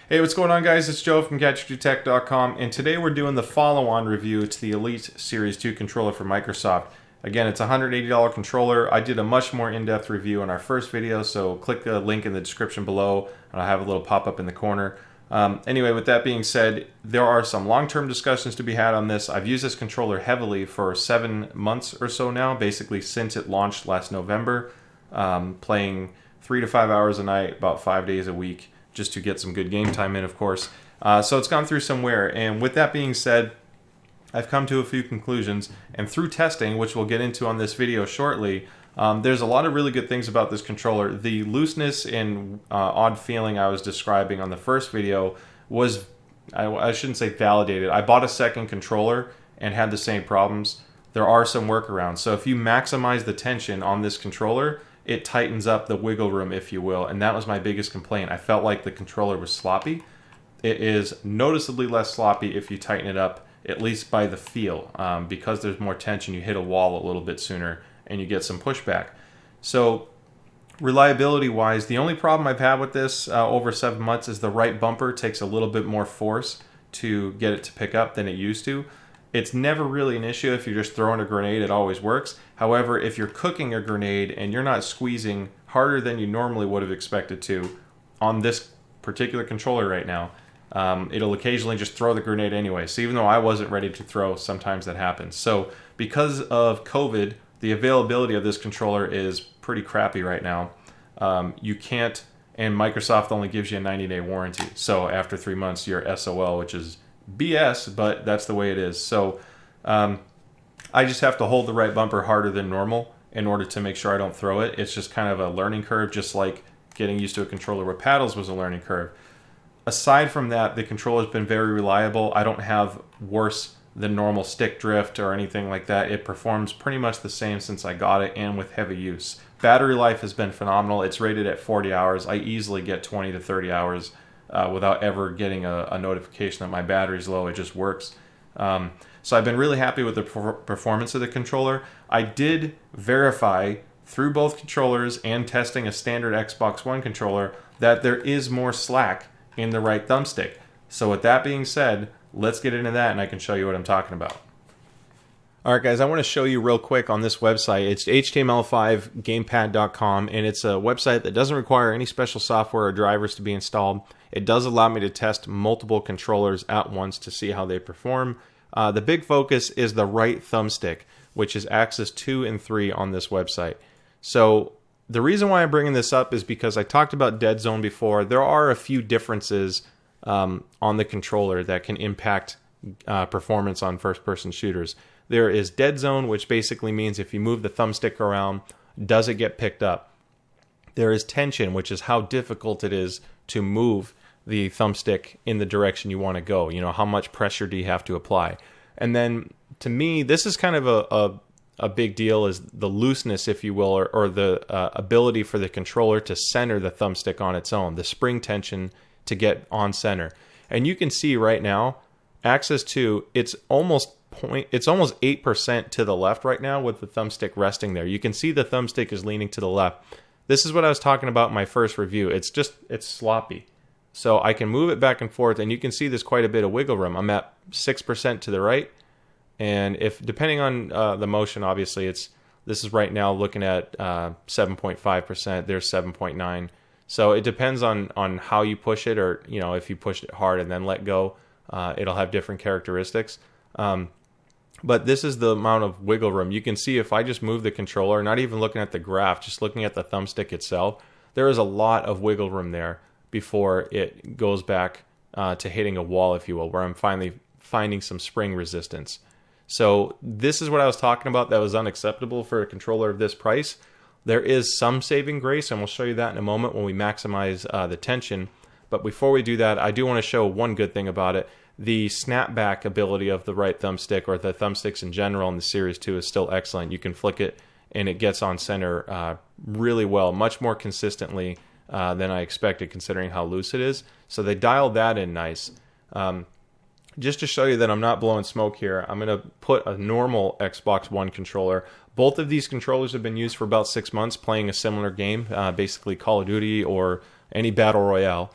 Hey, what's going on, guys? It's Joe from GadgetryTech.com, and today we're doing the follow-on review to the Elite Series 2 controller for Microsoft. Again, it's a $180 controller. I did a much more in-depth review in our first video, so click the link in the description below, and I'll have a little pop-up in the corner. Anyway, with that being said, there are some long-term discussions to be had on this. I've used this controller heavily for 7 months or so now, basically since it launched last November, playing 3 to 5 hours a night, about 5 days a week, just to get some good game time in, of course. So it's gone through some wear, and with that being said, I've come to a few conclusions, and through testing, which we'll get into on this video shortly, there's a lot of really good things about this controller. The looseness and odd feeling I was describing on the first video was, I shouldn't say validated. I bought a second controller and had the same problems. There are some workarounds. So if you maximize the tension on this controller, it tightens up the wiggle room, if you will, and that was my biggest complaint. I felt like the controller was sloppy. It is noticeably less sloppy if you tighten it up, at least by the feel. Because there's more tension, you hit a wall a little bit sooner and you get some pushback. So reliability-wise, the only problem I've had with this over 7 months is the right bumper takes a little bit more force to get it to pick up than it used to. It's never really an issue if you're just throwing a grenade, it always works. However, if you're cooking a grenade and you're not squeezing harder than you normally would have expected to on this particular controller right now, it'll occasionally just throw the grenade anyway. So even though I wasn't ready to throw, sometimes that happens. So because of COVID, the availability of this controller is pretty crappy right now. You can't, and Microsoft only gives you a 90-day warranty. So after 3 months, you're SOL, which is BS, but that's the way it is. So I just have to hold the right bumper harder than normal in order to make sure I don't throw it. It's just kind of a learning curve, just like getting used to a controller with paddles was a learning curve. Aside from that, the controller's been very reliable. I don't have worse than normal stick drift or anything like that. It performs pretty much the same since I got it, and with heavy use. Battery life has been phenomenal. It's rated at 40 hours. I easily get 20 to 30 hours without ever getting a notification that my battery's low. It just works. So I've been really happy with the performance of the controller. I did verify through both controllers and testing a standard Xbox One controller that there is more slack in the right thumbstick. So with that being said, let's get into that and I can show you what I'm talking about. Alright guys, I want to show you real quick on this website. It's html5gamepad.com, and it's a website that doesn't require any special software or drivers to be installed. It does allow me to test multiple controllers at once to see how they perform. The big focus is the right thumbstick, which is axis 2 and 3 on this website. So the reason why I'm bringing this up is because I talked about dead zone before. There are a few differences on the controller that can impact performance on first-person shooters. There is dead zone, which basically means if you move the thumbstick around, does it get picked up? There is tension, which is how difficult it is to move the thumbstick in the direction you want to go. You know, how much pressure do you have to apply? And then, to me, this is kind of a big deal, is the looseness, if you will, or the ability for the controller to center the thumbstick on its own, the spring tension to get on center. And you can see right now, axis 2, it's almost 8% to the left right now with the thumbstick resting there. You can see the thumbstick is leaning to the left. This is what I was talking about in my first review. It's sloppy. So I can move it back and forth, and you can see there's quite a bit of wiggle room. I'm at 6% to the right, and if depending on the motion, obviously this is right now looking at 7.5%. There's 7.9. So it depends on how you push it, or if you pushed it hard and then let go, it'll have different characteristics. But this is the amount of wiggle room. You can see if I just move the controller, not even looking at the graph, just looking at the thumbstick itself, there is a lot of wiggle room there before it goes back to hitting a wall, if you will, where I'm finally finding some spring resistance. So this is what I was talking about that was unacceptable for a controller of this price. There is some saving grace, and we'll show you that in a moment when we maximize the tension. But before we do that, I do want to show one good thing about it. The snapback ability of the right thumbstick, or the thumbsticks in general in the Series 2, is still excellent. You can flick it and it gets on center really well, much more consistently than I expected considering how loose it is. So they dialed that in nice. Just to show you that I'm not blowing smoke here, I'm going to put a normal Xbox One controller. Both of these controllers have been used for about 6 months playing a similar game, basically Call of Duty or any Battle Royale.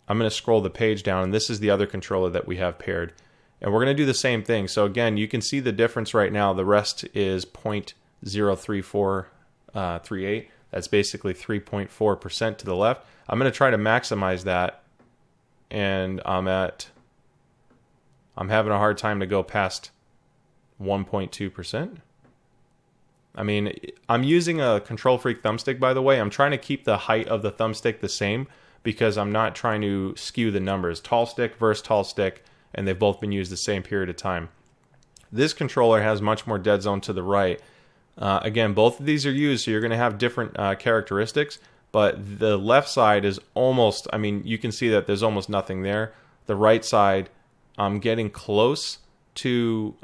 I'm going to scroll the page down, and this is the other controller that we have paired. And we're going to do the same thing. So again, you can see the difference right now. The rest is 0.03438. That's basically 3.4% to the left. I'm going to try to maximize that, and I'm having a hard time to go past 1.2%. I mean, I'm using a Control Freak thumbstick, by the way. I'm trying to keep the height of the thumbstick the same because I'm not trying to skew the numbers. Tall stick versus tall stick, and they've both been used the same period of time. This controller has much more dead zone to the right. Again, both of these are used, so you're going to have different characteristics, but the left side is almost, I mean, you can see that there's almost nothing there. The right side, I'm getting close to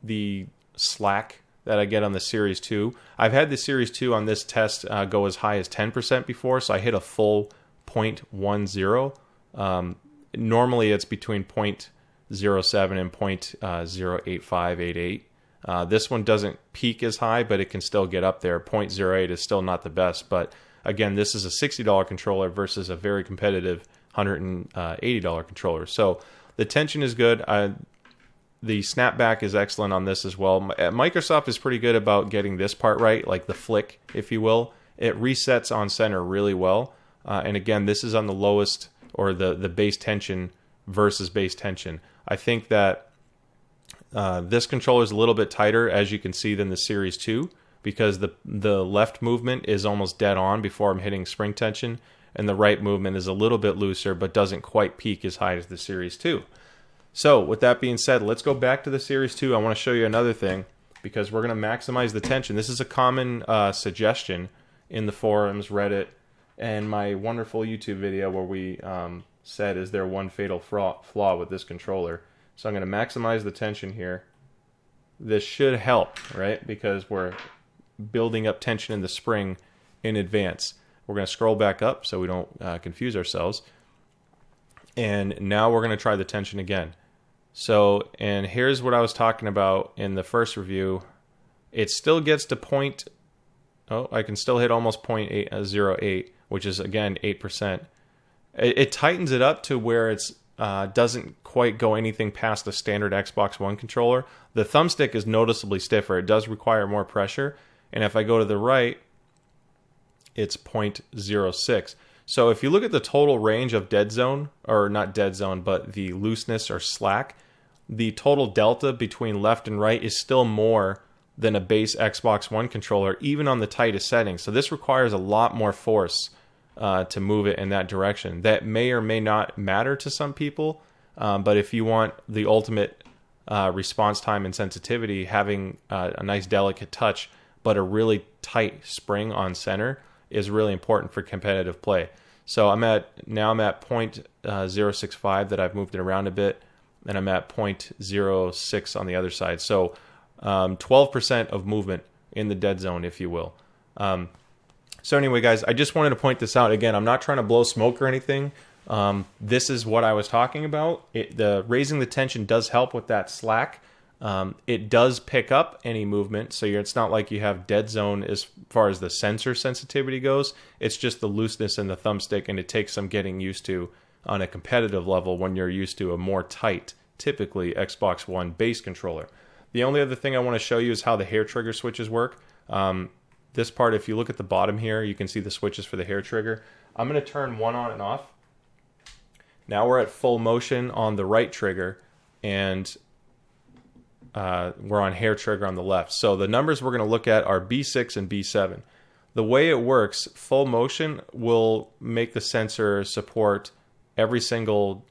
the slack that I get on the Series 2. I've had the Series 2 on this test go as high as 10% before, so I hit a full 0.10. Normally it's between 0.07 and 0.08588. This one doesn't peak as high, but it can still get up there. 0.08 is still not the best, but again, this is a $60 controller versus a very competitive $180 controller. So the tension is good. The snapback is excellent on this as well. Microsoft is pretty good about getting this part right, like the flick, if you will. It resets on center really well. And again, this is on the lowest, or the base tension versus base tension. I think that this controller is a little bit tighter, as you can see, than the Series 2, because the left movement is almost dead on before I'm hitting spring tension, and the right movement is a little bit looser, but doesn't quite peak as high as the Series 2. So with that being said, let's go back to the Series 2. I want to show you another thing, because we're going to maximize the tension. This is a common suggestion in the forums, Reddit, and my wonderful YouTube video where we said, is there one fatal flaw with this controller? So I'm going to maximize the tension here. This should help, right? Because we're building up tension in the spring in advance. We're going to scroll back up so we don't confuse ourselves. And now we're going to try the tension again. So, and here's what I was talking about in the first review. It still gets to I can still hit almost 0.08, which is, again, 8%. It tightens it up to where it's doesn't quite go anything past the standard Xbox One controller. The thumbstick is noticeably stiffer. It does require more pressure. And if I go to the right, it's 0.06. So if you look at the total range of dead zone, or not dead zone, but the looseness or slack, the total delta between left and right is still more than a base Xbox One controller, even on the tightest settings. So this requires a lot more force to move it in that direction. That may or may not matter to some people, but if you want the ultimate response time and sensitivity, having a nice delicate touch, but a really tight spring on center is really important for competitive play. So I'm at 0.065 that I've moved it around a bit, and I'm at 0.06 on the other side. So 12% of movement in the dead zone, if you will. So anyway, guys, I just wanted to point this out. Again, I'm not trying to blow smoke or anything. This is what I was talking about. Raising the tension does help with that slack. It does pick up any movement, so it's not like you have dead zone as far as the sensor sensitivity goes. It's just the looseness in the thumbstick, and it takes some getting used to on a competitive level when you're used to a more tight, typically Xbox One base controller. The only other thing I want to show you is how the hair trigger switches work. This part, if you look at the bottom here, you can see the switches for the hair trigger. I'm going to turn one on and off. Now we're at full motion on the right trigger, and we're on hair trigger on the left. So the numbers we're going to look at are B6 and B7. The way it works, full motion will make the sensor support every single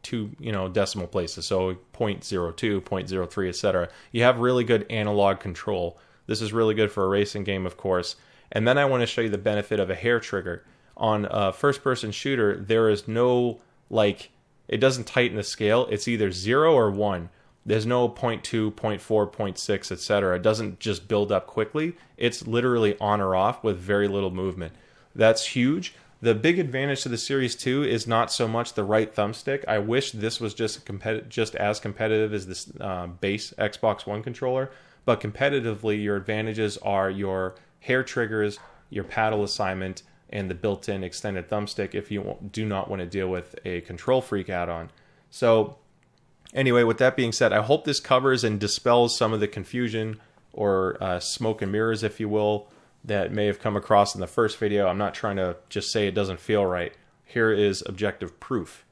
two decimal places, so 0.02, 0.03, etc. You have really good analog control. This is really good for a racing game, of course. And then I want to show you the benefit of a hair trigger. On a first-person shooter, there is no, it doesn't tighten the scale. It's either 0 or 1. There's no 0.2, 0.4, 0.6, etc. It doesn't just build up quickly. It's literally on or off with very little movement. That's huge. The big advantage to the Series 2 is not so much the right thumbstick. I wish this was just as competitive as this base Xbox One controller. But competitively, your advantages are your hair triggers, your paddle assignment, and the built-in extended thumbstick if you do not want to deal with a Control Freak add-on. So anyway, with that being said, I hope this covers and dispels some of the confusion or smoke and mirrors, if you will, that may have come across in the first video. I'm not trying to just say it doesn't feel right. Here is objective proof.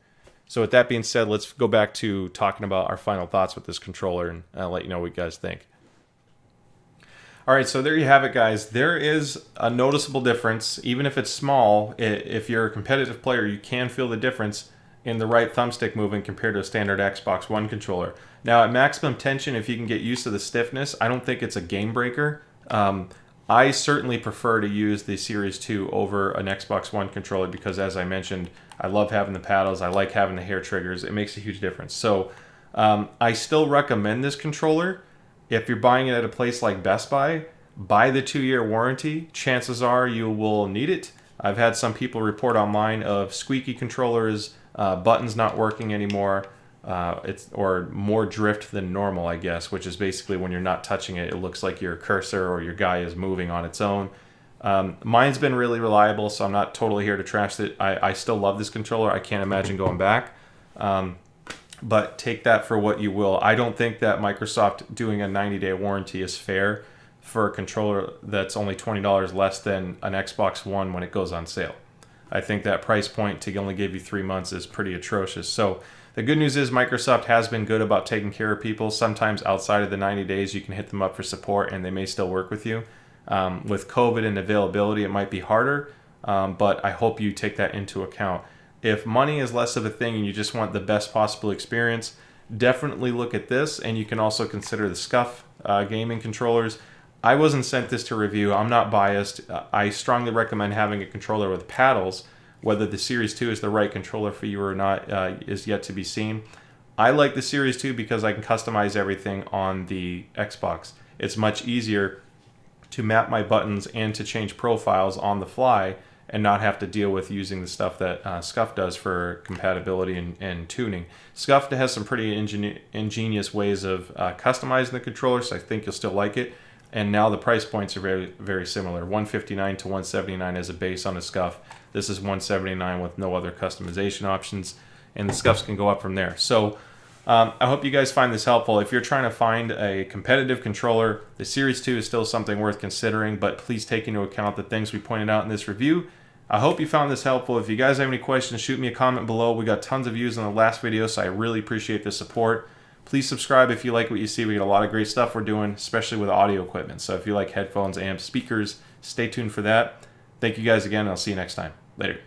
So with that being said, let's go back to talking about our final thoughts with this controller, and I'll let you know what you guys think. All right, so there you have it, guys. There is a noticeable difference, even if it's small. If you're a competitive player, you can feel the difference in the right thumbstick movement compared to a standard Xbox One controller. Now, at maximum tension, if you can get used to the stiffness, I don't think it's a game breaker. I certainly prefer to use the Series 2 over an Xbox One controller because, as I mentioned, I love having the paddles. I like having the hair triggers. It makes a huge difference. So I still recommend this controller. If you're buying it at a place like Best Buy, buy the 2-year warranty. Chances are you will need it. I've had some people report online of squeaky controllers, buttons not working anymore, or more drift than normal, I guess, which is basically when you're not touching it, it looks like your cursor or your guy is moving on its own. Mine's been really reliable, so I'm not totally here to trash it. I still love this controller. I can't imagine going back. But take that for what you will. I don't think that Microsoft doing a 90-day warranty is fair for a controller that's only $20 less than an Xbox One when it goes on sale. I think that price point to only give you 3 months is pretty atrocious. So the good news is Microsoft has been good about taking care of people. Sometimes outside of the 90 days, you can hit them up for support and they may still work with you. With COVID and availability, it might be harder, but I hope you take that into account. If money is less of a thing and you just want the best possible experience, definitely look at this, and you can also consider the SCUF gaming controllers. I wasn't sent this to review. I'm not biased. I strongly recommend having a controller with paddles. Whether the Series 2 is the right controller for you or not is yet to be seen. I like the Series 2 because I can customize everything on the Xbox. It's much easier to map my buttons and to change profiles on the fly and not have to deal with using the stuff that SCUF does for compatibility and tuning. SCUF has some pretty ingenious ways of customizing the controller, so I think you'll still like it. And now the price points are very, very similar. $159 to $179 as a base on a SCUF. This is $179 with no other customization options, and the SCUFs can go up from there. So I hope you guys find this helpful. If you're trying to find a competitive controller, the Series 2 is still something worth considering, but please take into account the things we pointed out in this review. I hope you found this helpful. If you guys have any questions, shoot me a comment below. We got tons of views on the last video, so I really appreciate the support. Please subscribe if you like what you see. We got a lot of great stuff we're doing, especially with audio equipment. So if you like headphones, amps, speakers, stay tuned for that. Thank you guys again, and I'll see you next time. Later.